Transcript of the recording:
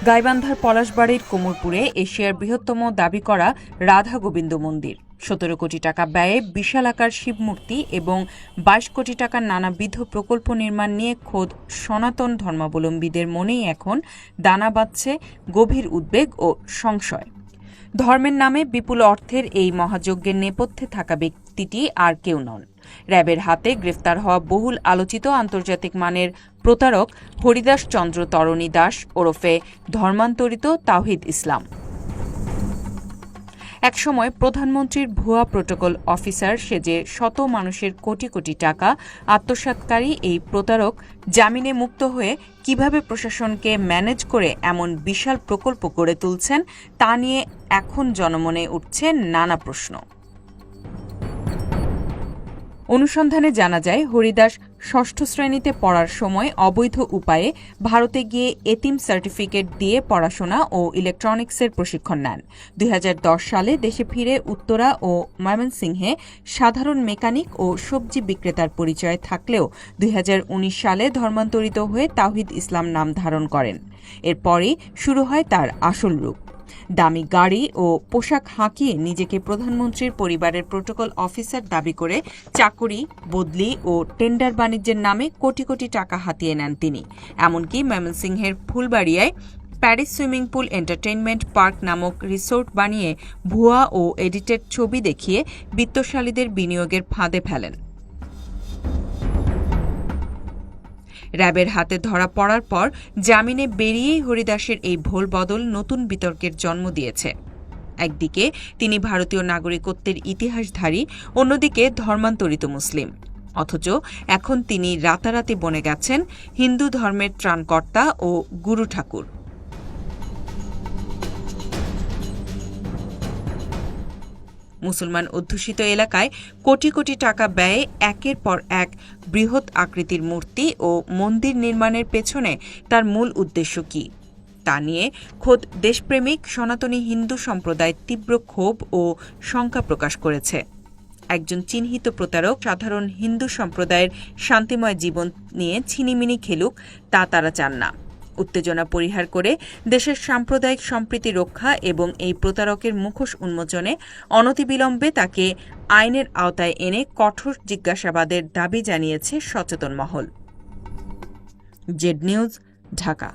গাইবান্ধার পলাশবাড়ির কোমরপুরে এশিয়ার বৃহত্তম দাবি করা রাধা গোবিন্দ মন্দির ১৭ কোটি টাকা ব্যয়ে বিশালাকার শিবমূর্তি এবং ২২ কোটি টাকার নানাবিধ প্রকল্প নির্মাণ নিয়ে খোদ সনাতন ধর্মাবলম্বীদের মনেই এখন দানা বাঁধছে গভীর উদ্বেগ ও সংশয়। ধর্মের নামে বিপুল অর্থের এই মহাযজ্ঞের নেপথ্যে থাকা ব্যক্তিটি আর কেউ নন, র্যাবের হাতে গ্রেফতার হওয়া বহুল আলোচিত আন্তর্জাতিক মানের প্রতারক হরিদাস চন্দ্র তরণী দাস ওরফে ধর্মান্তরিত তাওহিদ ইসলাম। একসময় প্রধানমন্ত্রীর ভুয়া প্রোটোকল অফিসার সেজে শত মানুষের কোটি কোটি টাকা আত্মসাৎকারী এই প্রতারক জামিনে মুক্ত হয়ে কিভাবে প্রশাসনকে ম্যানেজ করে এমন বিশাল প্রকল্প গড়ে তুলছেন তা নিয়ে এখন জনমনে উঠছে নানা প্রশ্ন। অনুসন্ধানে জানা যায়, হরিদাস ষষ্ঠ শ্রেণীতে পড়ার সময় অবৈধ উপায়ে ভারতে গিয়ে এতিম সার্টিফিকেট দিয়ে পড়াশোনা ও ইলেকট্রনিক্সের প্রশিক্ষণ নেন। ২০১০ সালে দেশে ফিরে উত্তরা ও ময়মনসিংহে সাধারণ মেকানিক ও সবজি বিক্রেতার পরিচয় থাকলেও ২০১৯ সালে ধর্মান্তরিত হয়ে তাওহিদ ইসলাম নাম ধারণ করেন। এরপরই শুরু হয় তার আসল রূপ। দামি গাড়ি ও পোশাক হাঁকিয়ে নিজেকে প্রধানমন্ত্রীর পরিবারের প্রোটোকল অফিসার দাবি করে চাকুরি, বদলি ও টেন্ডার বাণিজ্যের নামে কোটি কোটি টাকা হাতিয়ে নেন তিনি। এমনকি ময়মনসিংহের ফুলবাড়িয়ায় Paris swimming pool entertainment park নামক রিসোর্ট বানিয়ে ভুয়া ও এডিটেড ছবি দেখিয়ে বিত্তশালীদের বিনিয়োগের ফাঁদে ফেলেন। র্যাবের হাতে ধরা পড়ার পর জামিনে বেরিয়েই হরিদাসের এই ভোল বদল নতুন বিতর্কের জন্ম দিয়েছে। একদিকে তিনি ভারতীয় নাগরিকত্বের ইতিহাসধারী, অন্যদিকে ধর্মান্তরিত মুসলিম। অথচ এখন তিনি রাতারাতি বনে গেছেন হিন্দু ধর্মের ত্রাণকর্তা ও গুরু ঠাকুর। মুসলমান অধ্যুষিত এলাকায় কোটি কোটি টাকা ব্যয়ে একের পর এক বৃহৎ আকৃতির মূর্তি ও মন্দির নির্মাণের পেছনে তার মূল উদ্দেশ্য কী তা নিয়ে খোদ দেশপ্রেমিক সনাতনী হিন্দু সম্প্রদায় তীব্র ক্ষোভ ও শঙ্কা প্রকাশ করেছে। একজন চিহ্নিত প্রতারক সাধারণ হিন্দু সম্প্রদায়ের শান্তিময় জীবন নিয়ে ছিনিমিনি খেলুক তা তারা চান না। উত্তেজনা পরিহার করে দেশের সাম্প্রদায়িক সম্প্রীতি রক্ষা এবং এই প্রতারকের মুখোশ উন্মোচনে অনতিবিলম্বে তাকে আইনের আওতায় এনে কঠোর জিজ্ঞাসাবাদের দাবি জানিয়েছে সচেতন মহল। Z news, Dhaka.